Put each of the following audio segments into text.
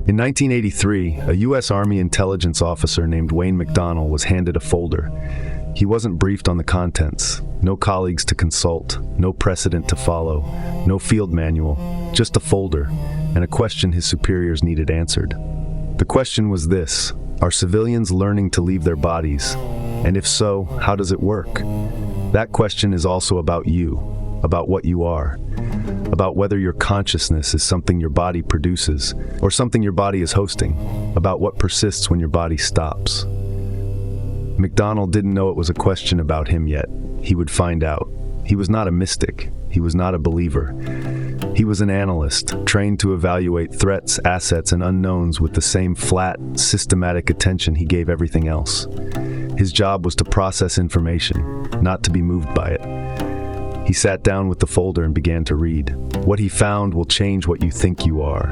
In 1983, a U.S. Army intelligence officer named Wayne McDonnell was handed a folder. He wasn't briefed on the contents, no colleagues to consult, no precedent to follow, no field manual, just a folder, and a question his superiors needed answered. The question was this: are civilians learning to leave their bodies? And if so, how does it work? That question is also about you, about what you are, about whether your consciousness is something your body produces or something your body is hosting, about what persists when your body stops. McDonnell didn't know it was a question about him yet. He would find out. He was not a mystic. He was not a believer. He was an analyst, trained to evaluate threats, assets, and unknowns with the same flat, systematic attention he gave everything else. His job was to process information, not to be moved by it. He sat down with the folder and began to read. What he found will change what you think you are.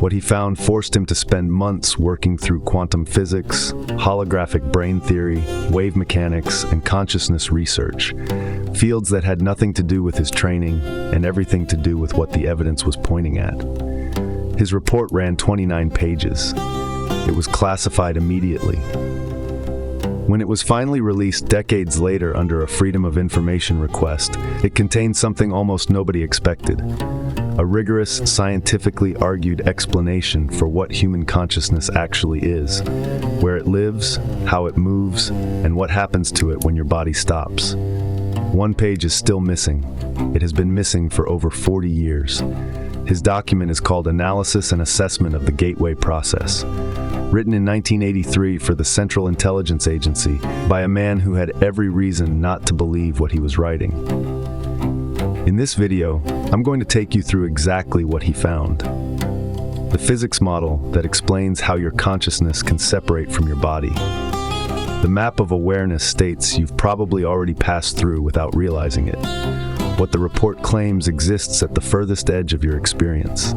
What he found forced him to spend months working through quantum physics, holographic brain theory, wave mechanics, and consciousness research, fields that had nothing to do with his training and everything to do with what the evidence was pointing at. His report ran 29 pages. It was classified immediately. When it was finally released decades later under a Freedom of Information request, it contained something almost nobody expected: a rigorous, scientifically argued explanation for what human consciousness actually is, where it lives, how it moves, and what happens to it when your body stops. One page is still missing. It has been missing for over 40 years. His document is called Analysis and Assessment of the Gateway Process, written in 1983 for the Central Intelligence Agency by a man who had every reason not to believe what he was writing. In this video, I'm going to take you through exactly what he found. The physics model that explains how your consciousness can separate from your body. The map of awareness states you've probably already passed through without realizing it. What the report claims exists at the furthest edge of your experience.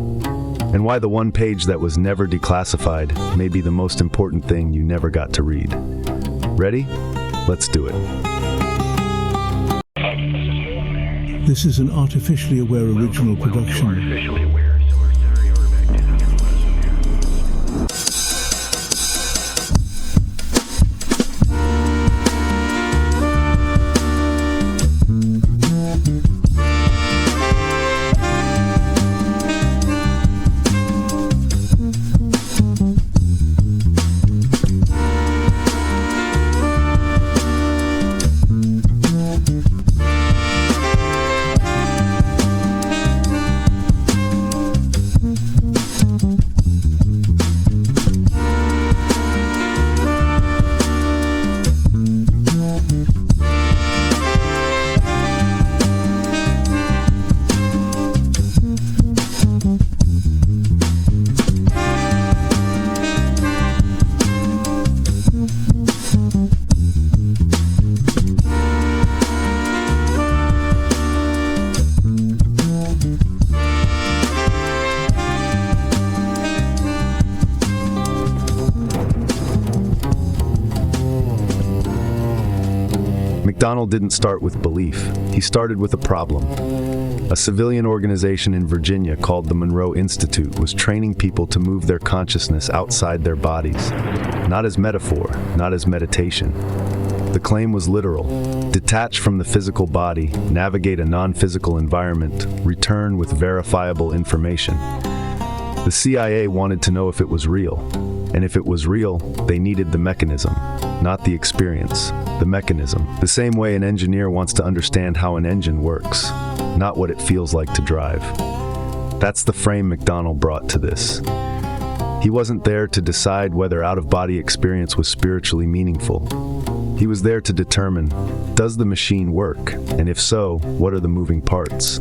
And why the one page that was never declassified may be the most important thing you never got to read. Ready? Let's do it. This is an artificially aware original production. McDonnell didn't start with belief. He started with a problem. A civilian organization in Virginia called the Monroe Institute was training people to move their consciousness outside their bodies, not as metaphor, not as meditation. The claim was literal: detach from the physical body, navigate a non-physical environment, return with verifiable information. The CIA wanted to know if it was real, and if it was real, they needed the mechanism, not the experience. The mechanism, the same way an engineer wants to understand how an engine works, not what it feels like to drive. That's the frame McDonnell brought to this. He wasn't there to decide whether out-of-body experience was spiritually meaningful. He was there to determine, does the machine work? And if so, what are the moving parts?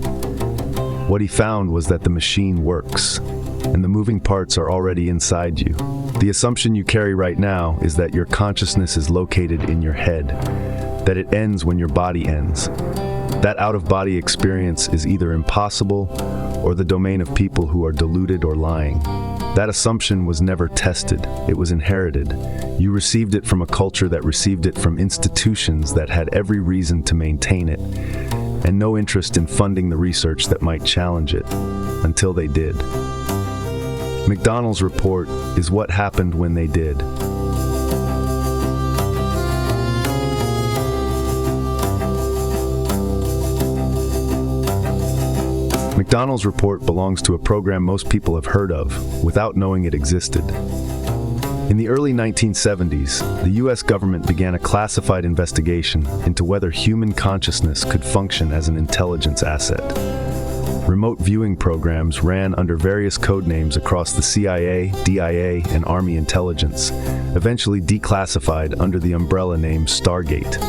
What he found was that the machine works, and the moving parts are already inside you. The assumption you carry right now is that your consciousness is located in your head, that it ends when your body ends. That out-of-body experience is either impossible or the domain of people who are deluded or lying. That assumption was never tested. It was inherited. You received it from a culture that received it from institutions that had every reason to maintain it, and no interest in funding the research that might challenge it, until they did. McDonnell's report is what happened when they did. McDonnell's report belongs to a program most people have heard of without knowing it existed. In the early 1970s, the U.S. government began a classified investigation into whether human consciousness could function as an intelligence asset. Remote viewing programs ran under various code names across the CIA, DIA, and Army intelligence, eventually declassified under the umbrella name Stargate.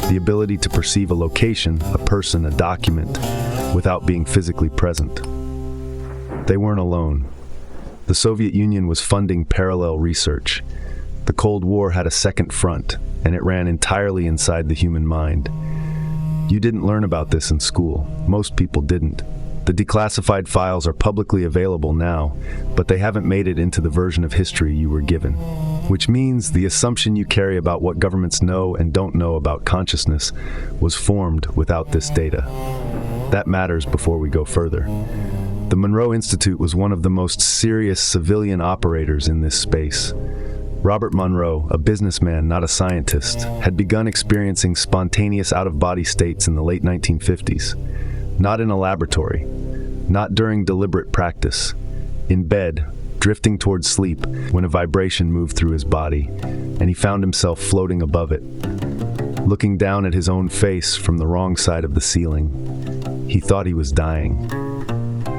The ability to perceive a location, a person, a document, without being physically present. They weren't alone. The Soviet Union was funding parallel research. The Cold War had a second front, and it ran entirely inside the human mind. You didn't learn about this in school. Most people didn't. The declassified files are publicly available now, but they haven't made it into the version of history you were given. Which means the assumption you carry about what governments know and don't know about consciousness was formed without this data. That matters before we go further. The Monroe Institute was one of the most serious civilian operators in this space. Robert Monroe, a businessman, not a scientist, had begun experiencing spontaneous out-of-body states in the late 1950s. Not in a laboratory, not during deliberate practice. In bed, drifting towards sleep, when a vibration moved through his body, and he found himself floating above it, looking down at his own face from the wrong side of the ceiling. He thought he was dying.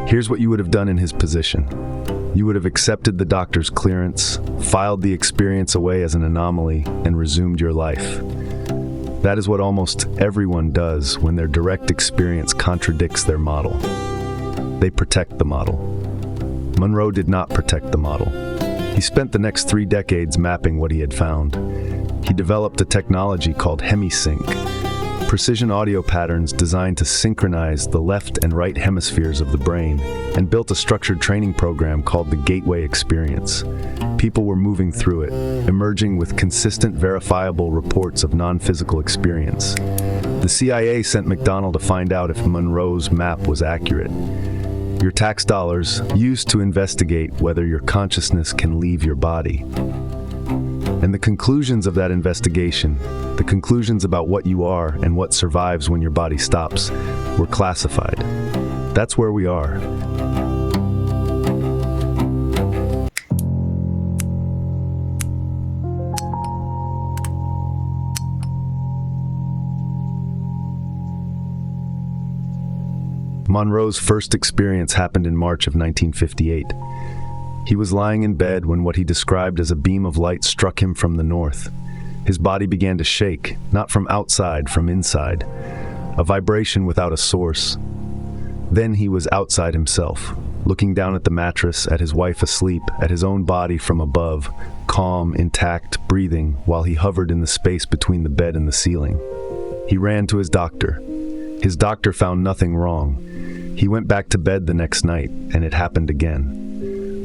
Here's what you would have done in his position. You would have accepted the doctor's clearance, filed the experience away as an anomaly, and resumed your life. That is what almost everyone does when their direct experience contradicts their model. They protect the model. Monroe did not protect the model. He spent the next 3 decades mapping what he had found. He developed a technology called hemisync, precision audio patterns designed to synchronize the left and right hemispheres of the brain, and built a structured training program called the Gateway Experience. People were moving through it, emerging with consistent, verifiable reports of non-physical experience. The CIA sent McDonnell to find out if Monroe's map was accurate. Your tax dollars used to investigate whether your consciousness can leave your body. And the conclusions of that investigation, the conclusions about what you are and what survives when your body stops, were classified. That's where we are. Monroe's first experience happened in March of 1958. He was lying in bed when what he described as a beam of light struck him from the north. His body began to shake, not from outside, from inside. A vibration without a source. Then he was outside himself, looking down at the mattress, at his wife asleep, at his own body from above, calm, intact, breathing, while he hovered in the space between the bed and the ceiling. He ran to his doctor. His doctor found nothing wrong. He went back to bed the next night, and it happened again.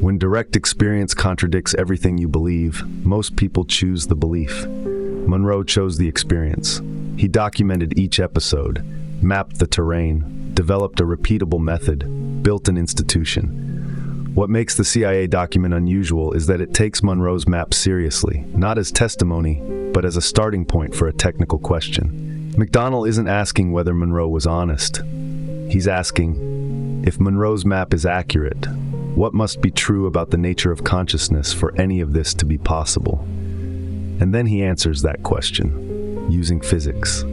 When direct experience contradicts everything you believe, most people choose the belief. Monroe chose the experience. He documented each episode, mapped the terrain, developed a repeatable method, built an institution. What makes the CIA document unusual is that it takes Monroe's map seriously, not as testimony, but as a starting point for a technical question. McDonnell isn't asking whether Monroe was honest. He's asking, if Monroe's map is accurate, what must be true about the nature of consciousness for any of this to be possible? And then he answers that question, using physics.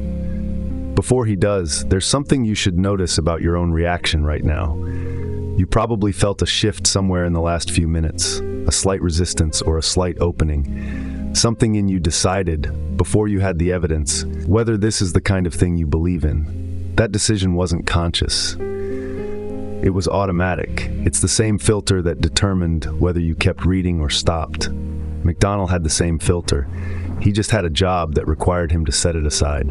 Before he does, there's something you should notice about your own reaction right now. You probably felt a shift somewhere in the last few minutes, a slight resistance or a slight opening. Something in you decided, before you had the evidence, whether this is the kind of thing you believe in. That decision wasn't conscious. It was automatic. It's the same filter that determined whether you kept reading or stopped. McDonnell had the same filter. He just had a job that required him to set it aside.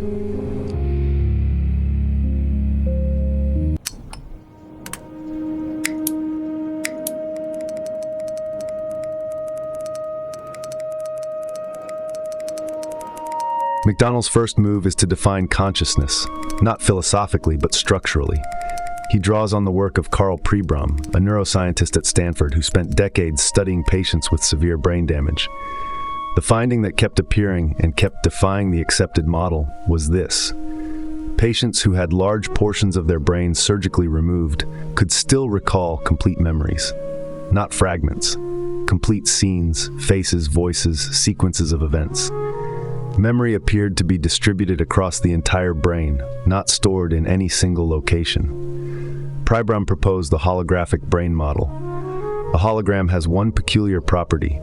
McDonnell's first move is to define consciousness, not philosophically but structurally. He draws on the work of Carl Pribram, a neuroscientist at Stanford who spent decades studying patients with severe brain damage. The finding that kept appearing and kept defying the accepted model was this: patients who had large portions of their brains surgically removed could still recall complete memories, not fragments, complete scenes, faces, voices, sequences of events. Memory appeared to be distributed across the entire brain, not stored in any single location. Pribram proposed the holographic brain model. A hologram has one peculiar property: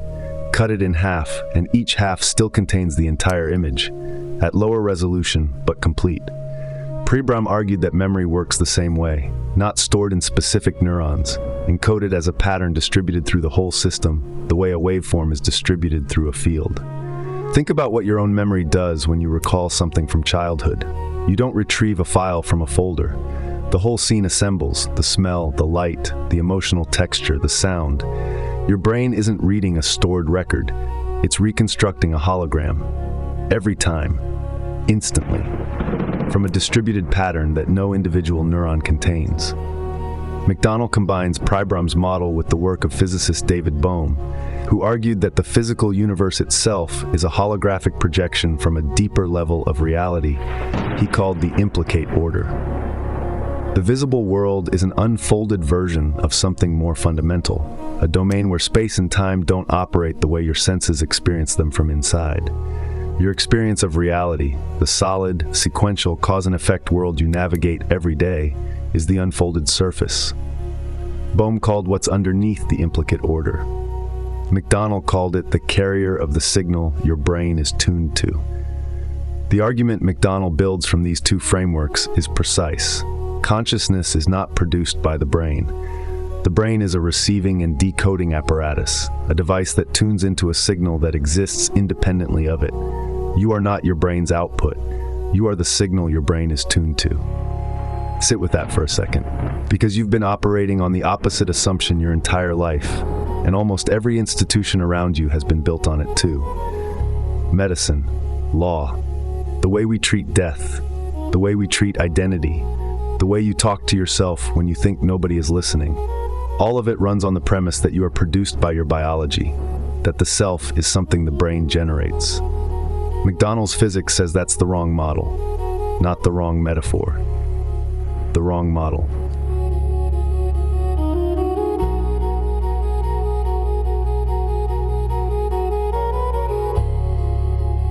cut it in half, and each half still contains the entire image, at lower resolution but complete. Pribram argued that memory works the same way, not stored in specific neurons, encoded as a pattern distributed through the whole system, the way a waveform is distributed through a field. Think about what your own memory does when you recall something from childhood. You don't retrieve a file from a folder. The whole scene assembles: the smell, the light, the emotional texture, the sound. Your brain isn't reading a stored record. It's reconstructing a hologram. Every time. Instantly. From a distributed pattern that no individual neuron contains. McDonnell combines Pribram's model with the work of physicist David Bohm, who argued that the physical universe itself is a holographic projection from a deeper level of reality he called the implicate order. The visible world is an unfolded version of something more fundamental, a domain where space and time don't operate the way your senses experience them from inside. Your experience of reality, the solid, sequential cause and effect world you navigate every day, is the unfolded surface. Bohm called what's underneath the implicate order. McDonnell called it the carrier of the signal your brain is tuned to. The argument McDonnell builds from these two frameworks is precise. Consciousness is not produced by the brain. The brain is a receiving and decoding apparatus, a device that tunes into a signal that exists independently of it. You are not your brain's output. You are the signal your brain is tuned to. Sit with that for a second, because you've been operating on the opposite assumption your entire life, and almost every institution around you has been built on it too. Medicine, law, the way we treat death, the way we treat identity, the way you talk to yourself when you think nobody is listening. All of it runs on the premise that you are produced by your biology, that the self is something the brain generates. McDonnell's physics says that's the wrong model, not the wrong metaphor. The wrong model.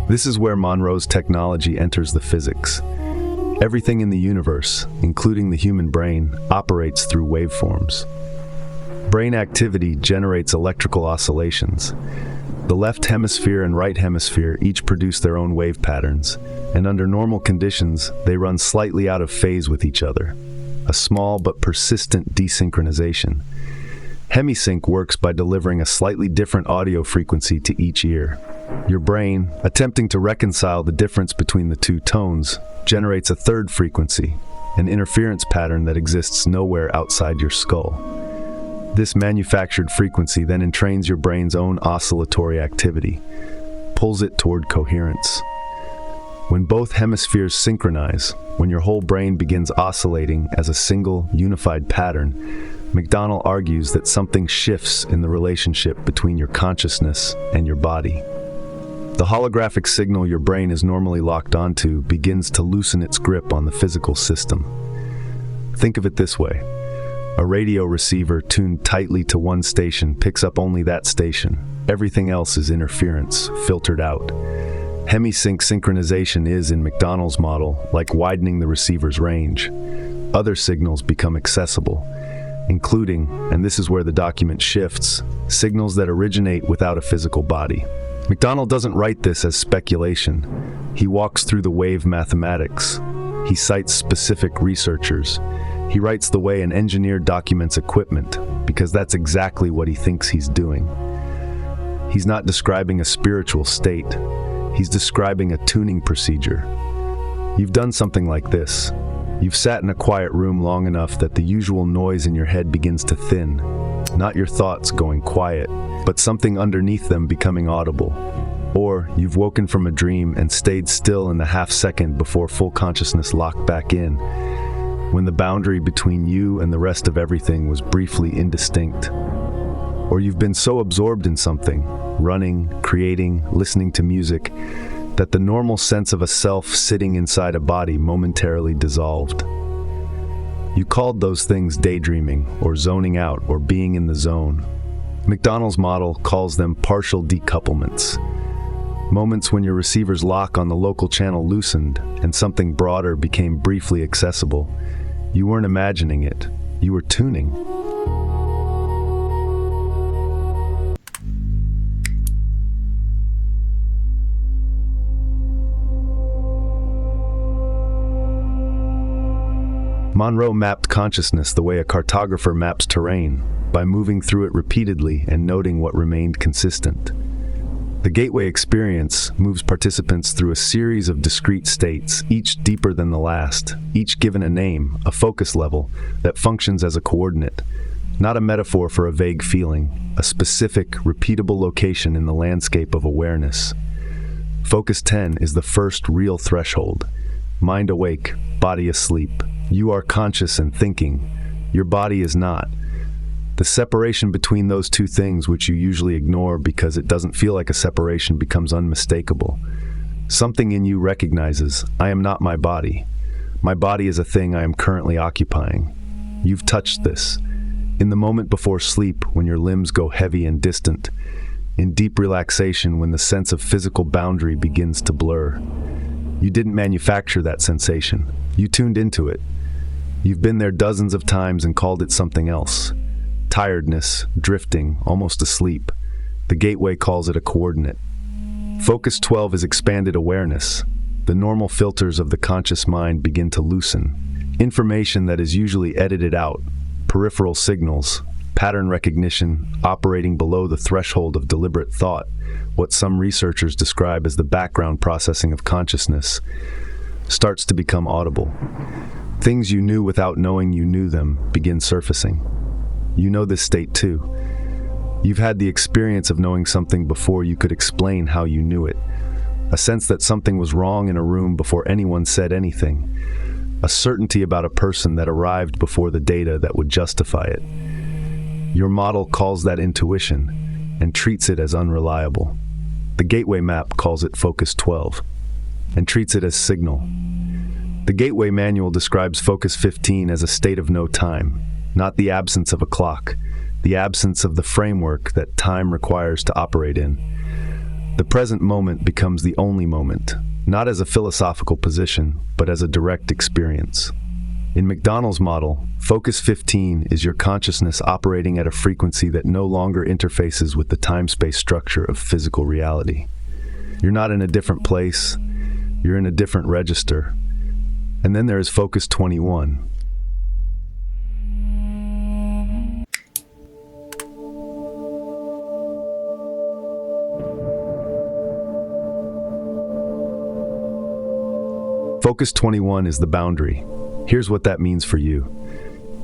This is where Monroe's technology enters the physics. Everything in the universe, including the human brain, operates through waveforms. Brain activity generates electrical oscillations. The left hemisphere and right hemisphere each produce their own wave patterns, and under normal conditions, they run slightly out of phase with each other. A small but persistent desynchronization. Hemisync works by delivering a slightly different audio frequency to each ear. Your brain, attempting to reconcile the difference between the two tones, generates a third frequency, an interference pattern that exists nowhere outside your skull. This manufactured frequency then entrains your brain's own oscillatory activity, pulls it toward coherence. When both hemispheres synchronize, when your whole brain begins oscillating as a single, unified pattern, McDonnell argues that something shifts in the relationship between your consciousness and your body. The holographic signal your brain is normally locked onto begins to loosen its grip on the physical system. Think of it this way. A radio receiver tuned tightly to one station picks up only that station. Everything else is interference, filtered out. Hemisync synchronization is, in McDonnell's model, like widening the receiver's range. Other signals become accessible, including, and this is where the document shifts, signals that originate without a physical body. McDonnell doesn't write this as speculation. He walks through the wave mathematics. He cites specific researchers. He writes the way an engineer documents equipment, because that's exactly what he thinks he's doing. He's not describing a spiritual state. He's describing a tuning procedure. You've done something like this. You've sat in a quiet room long enough that the usual noise in your head begins to thin. Not your thoughts going quiet, but something underneath them becoming audible. Or you've woken from a dream and stayed still in the half second before full consciousness locked back in. when the boundary between you and the rest of everything was briefly indistinct. Or you've been so absorbed in something, running, creating, listening to music, that the normal sense of a self sitting inside a body momentarily dissolved. You called those things daydreaming, or zoning out, or being in the zone. McDonnell's model calls them partial decouplements. Moments when your receiver's lock on the local channel loosened and something broader became briefly accessible. You weren't imagining it, you were tuning. Monroe mapped consciousness the way a cartographer maps terrain, by moving through it repeatedly and noting what remained consistent. The gateway experience moves participants through a series of discrete states, each deeper than the last, each given a name, a focus level, that functions as a coordinate, not a metaphor for a vague feeling, a specific, repeatable location in the landscape of awareness. Focus 10 is the first real threshold. Mind awake, body asleep. You are conscious and thinking. Your body is not. The separation between those two things, which you usually ignore because it doesn't feel like a separation, becomes unmistakable. Something in you recognizes, I am not my body. My body is a thing I am currently occupying. You've touched this. In the moment before sleep, when your limbs go heavy and distant. In deep relaxation, when the sense of physical boundary begins to blur. You didn't manufacture that sensation. You tuned into it. You've been there dozens of times and called it something else. Tiredness, drifting, almost asleep. The gateway calls it a coordinate. Focus 12 is expanded awareness. The normal filters of the conscious mind begin to loosen. Information that is usually edited out, peripheral signals, pattern recognition, operating below the threshold of deliberate thought, what some researchers describe as the background processing of consciousness, starts to become audible. Things you knew without knowing you knew them begin surfacing. You know this state too. You've had the experience of knowing something before you could explain how you knew it. A sense that something was wrong in a room before anyone said anything. A certainty about a person that arrived before the data that would justify it. Your model calls that intuition and treats it as unreliable. The gateway map calls it Focus 12 and treats it as signal. The Gateway Manual describes Focus 15 as a state of no time, not the absence of a clock, the absence of the framework that time requires to operate in. The present moment becomes the only moment, not as a philosophical position, but as a direct experience. In McDonnell's model, Focus 15 is your consciousness operating at a frequency that no longer interfaces with the time-space structure of physical reality. You're not in a different place, you're in a different register. And then there is Focus 21. Focus 21 is the boundary. Here's what that means for you.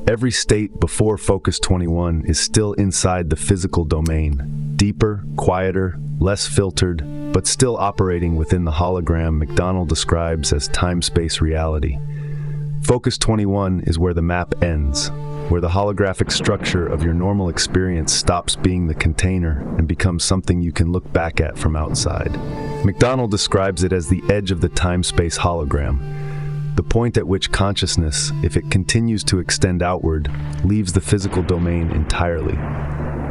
Every state before Focus 21 is still inside the physical domain. Deeper, quieter, less filtered, but still operating within the hologram McDonnell describes as time-space reality. Focus 21 is where the map ends, where the holographic structure of your normal experience stops being the container and becomes something you can look back at from outside. McDonnell describes it as the edge of the time-space hologram, the point at which consciousness, if it continues to extend outward, leaves the physical domain entirely.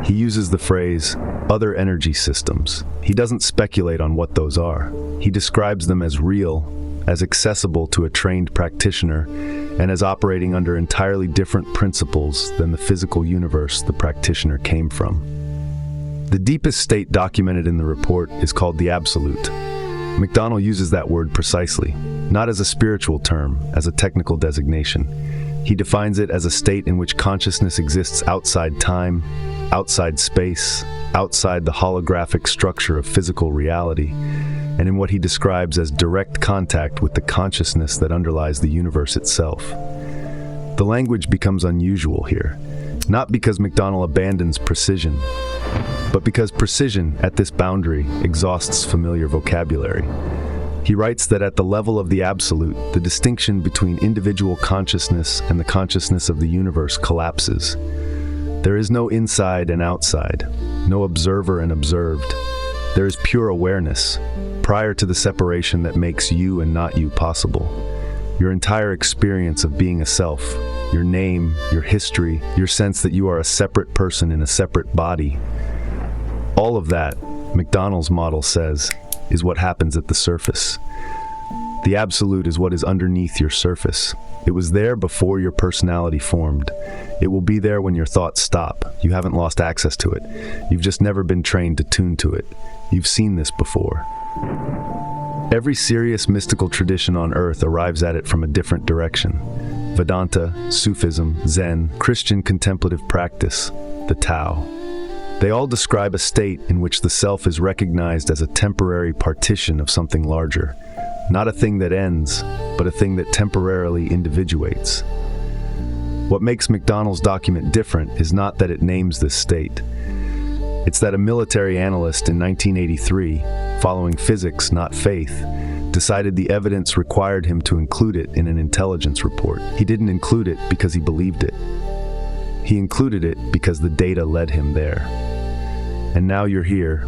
He uses the phrase, other energy systems. He doesn't speculate on what those are. He describes them as real, as accessible to a trained practitioner, and as operating under entirely different principles than the physical universe the practitioner came from. The deepest state documented in the report is called the absolute. McDonnell uses that word precisely, not as a spiritual term, as a technical designation. He defines it as a state in which consciousness exists outside time, outside space, outside the holographic structure of physical reality, and in what he describes as direct contact with the consciousness that underlies the universe itself. The language becomes unusual here, not because McDonnell abandons precision, but because precision at this boundary exhausts familiar vocabulary. He writes that at the level of the absolute, the distinction between individual consciousness and the consciousness of the universe collapses. There is no inside and outside, no observer and observed. There is pure awareness, prior to the separation that makes you and not you possible. Your entire experience of being a self, your name, your history, your sense that you are a separate person in a separate body. All of that, McDonnell's model says, is what happens at the surface. The absolute is what is underneath your surface. It was there before your personality formed. It will be there when your thoughts stop. You haven't lost access to it. You've just never been trained to tune to it. You've seen this before. Every serious mystical tradition on earth arrives at it from a different direction. Vedanta, Sufism, Zen, Christian contemplative practice, the Tao. They all describe a state in which the self is recognized as a temporary partition of something larger. Not a thing that ends, but a thing that temporarily individuates. What makes McDonnell's document different is not that it names this state. It's that a military analyst in 1983, following physics, not faith, decided the evidence required him to include it in an intelligence report. He didn't include it because he believed it. He included it because the data led him there. And now you're here,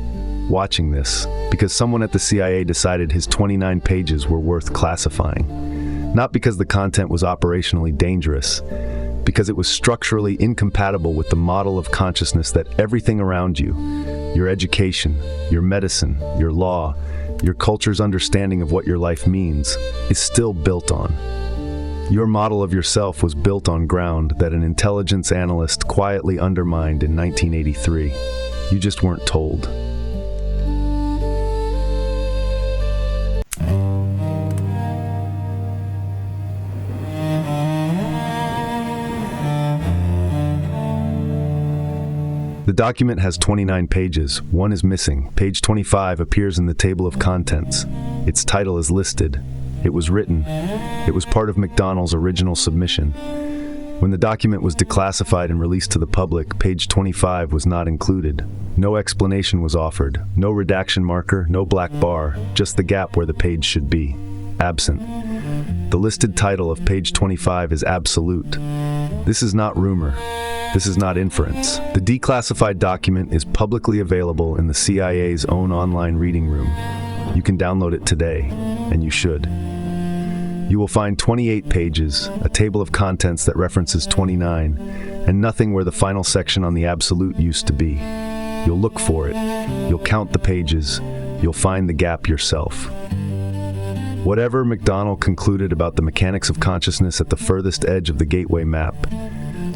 watching this, because someone at the CIA decided his 29 pages were worth classifying. Not because the content was operationally dangerous, because it was structurally incompatible with the model of consciousness that everything around you, your education, your medicine, your law, your culture's understanding of what your life means, is still built on. Your model of yourself was built on ground that an intelligence analyst quietly undermined in 1983. You just weren't told. The document has 29 pages. One is missing. Page 25 appears in the table of contents. Its title is listed. It was written. It was part of McDonnell's original submission. When the document was declassified and released to the public, page 25 was not included. No explanation was offered. No redaction marker, no black bar, just the gap where the page should be. Absent. The listed title of page 25 is absolute. This is not rumor. This is not inference. The declassified document is publicly available in the CIA's own online reading room. You can download it today, and you should. You will find 28 pages, a table of contents that references 29, and nothing where the final section on the absolute used to be. You'll look for it, you'll count the pages, you'll find the gap yourself. Whatever McDonnell concluded about the mechanics of consciousness at the furthest edge of the gateway map,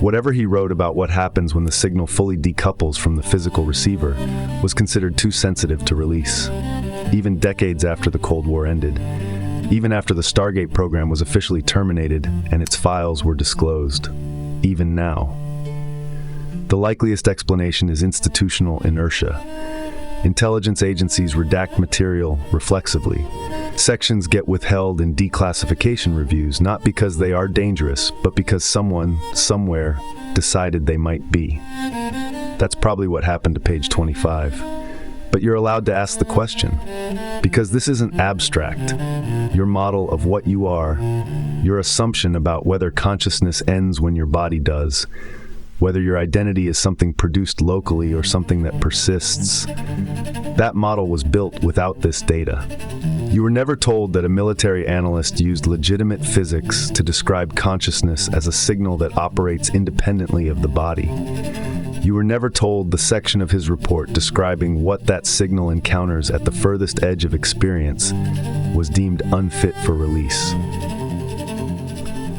whatever he wrote about what happens when the signal fully decouples from the physical receiver, was considered too sensitive to release. Even decades after the Cold War ended, even after the Stargate program was officially terminated and its files were disclosed, even now. The likeliest explanation is institutional inertia. Intelligence agencies redact material reflexively. Sections get withheld in declassification reviews not because they are dangerous, but because someone, somewhere, decided they might be. That's probably what happened to page 25. But you're allowed to ask the question, because this isn't abstract. Your model of what you are, your assumption about whether consciousness ends when your body does, whether your identity is something produced locally or something that persists, that model was built without this data. You were never told that a military analyst used legitimate physics to describe consciousness as a signal that operates independently of the body. You were never told the section of his report describing what that signal encounters at the furthest edge of experience was deemed unfit for release.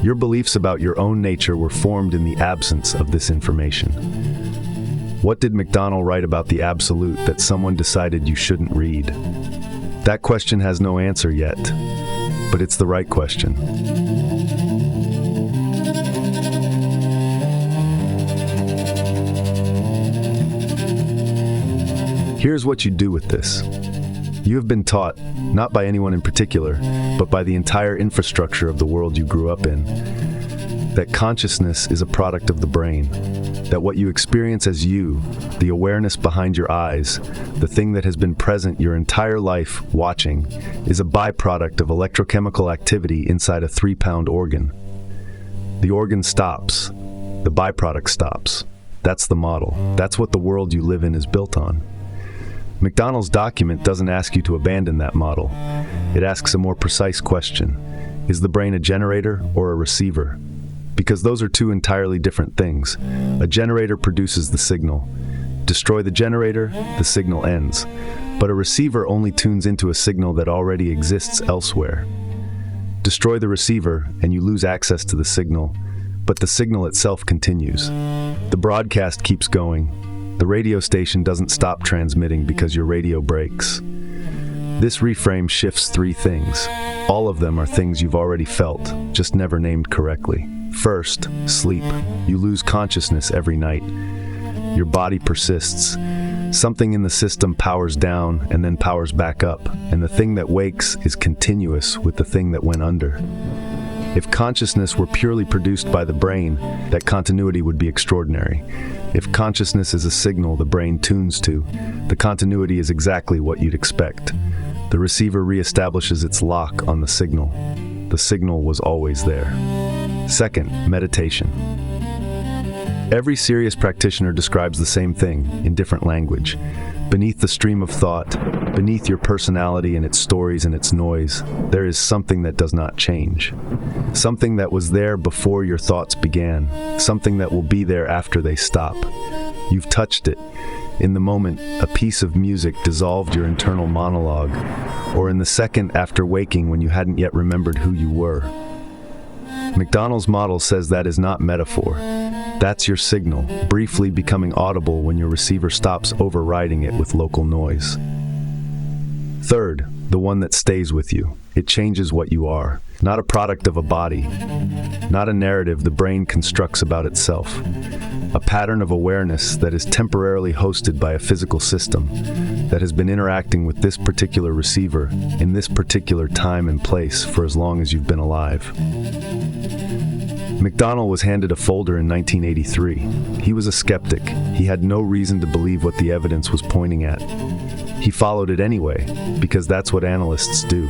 Your beliefs about your own nature were formed in the absence of this information. What did McDonnell write about the absolute that someone decided you shouldn't read? That question has no answer yet, but it's the right question. Here's what you do with this. You have been taught, not by anyone in particular, but by the entire infrastructure of the world you grew up in, that consciousness is a product of the brain, that what you experience as you, the awareness behind your eyes, the thing that has been present your entire life watching, is a byproduct of electrochemical activity inside a 3-pound organ. The organ stops. The byproduct stops. That's the model. That's what the world you live in is built on. McDonnell's document doesn't ask you to abandon that model. It asks a more precise question. Is the brain a generator or a receiver? Because those are two entirely different things. A generator produces the signal. Destroy the generator, the signal ends. But a receiver only tunes into a signal that already exists elsewhere. Destroy the receiver, and you lose access to the signal, but the signal itself continues. The broadcast keeps going. The radio station doesn't stop transmitting because your radio breaks. This reframe shifts 3 things. All of them are things you've already felt, just never named correctly. First, sleep. You lose consciousness every night. Your body persists. Something in the system powers down and then powers back up, and the thing that wakes is continuous with the thing that went under. If consciousness were purely produced by the brain, that continuity would be extraordinary. If consciousness is a signal the brain tunes to, the continuity is exactly what you'd expect. The receiver reestablishes its lock on the signal. The signal was always there. Second, meditation. Every serious practitioner describes the same thing, in different language. Beneath the stream of thought, beneath your personality and its stories and its noise, there is something that does not change. Something that was there before your thoughts began. Something that will be there after they stop. You've touched it. In the moment, a piece of music dissolved your internal monologue, or in the second after waking when you hadn't yet remembered who you were. McDonnell's model says that is not metaphor. That's your signal, briefly becoming audible when your receiver stops overriding it with local noise. Third, the one that stays with you. It changes what you are, not a product of a body, not a narrative the brain constructs about itself. A pattern of awareness that is temporarily hosted by a physical system that has been interacting with this particular receiver in this particular time and place for as long as you've been alive. McDonnell was handed a folder in 1983. He was a skeptic. He had no reason to believe what the evidence was pointing at. He followed it anyway, because that's what analysts do.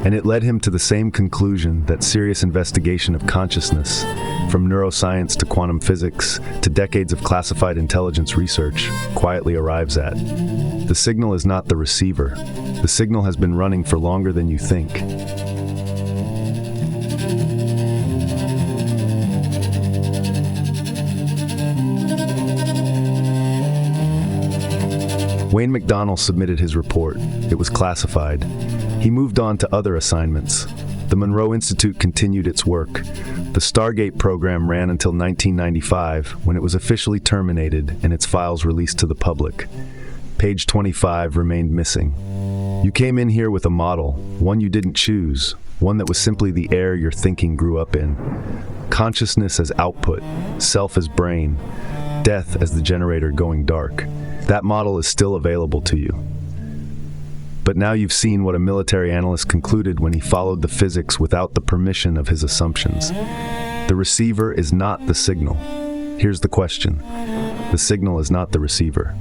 And it led him to the same conclusion that serious investigation of consciousness, from neuroscience to quantum physics to decades of classified intelligence research, quietly arrives at. The signal is not the receiver. The signal has been running for longer than you think. Wayne McDonnell submitted his report. It was classified. He moved on to other assignments. The Monroe Institute continued its work. The Stargate program ran until 1995, when it was officially terminated and its files released to the public. Page 25 remained missing. You came in here with a model, one you didn't choose, one that was simply the air your thinking grew up in. Consciousness as output, self as brain, death as the generator going dark. That model is still available to you. But now you've seen what a military analyst concluded when he followed the physics without the permission of his assumptions. The receiver is not the signal. Here's the question. The signal is not the receiver.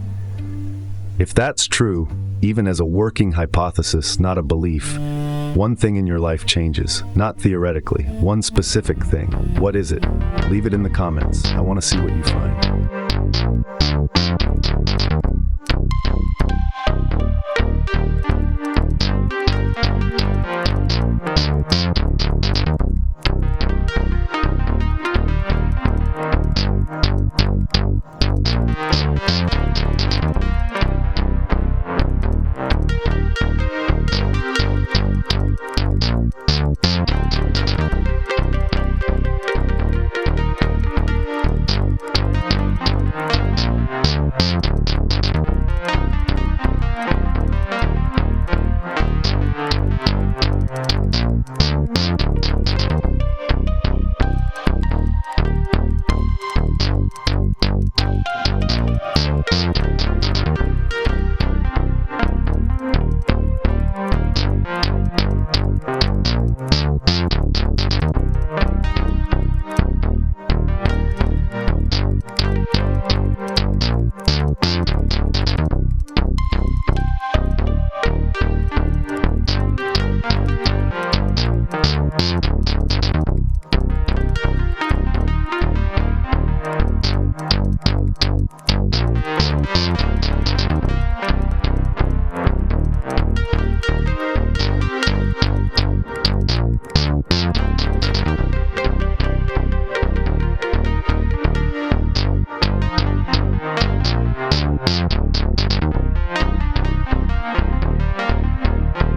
If that's true, even as a working hypothesis, not a belief, one thing in your life changes, not theoretically, one specific thing. What is it? Leave it in the comments. I want to see what you find.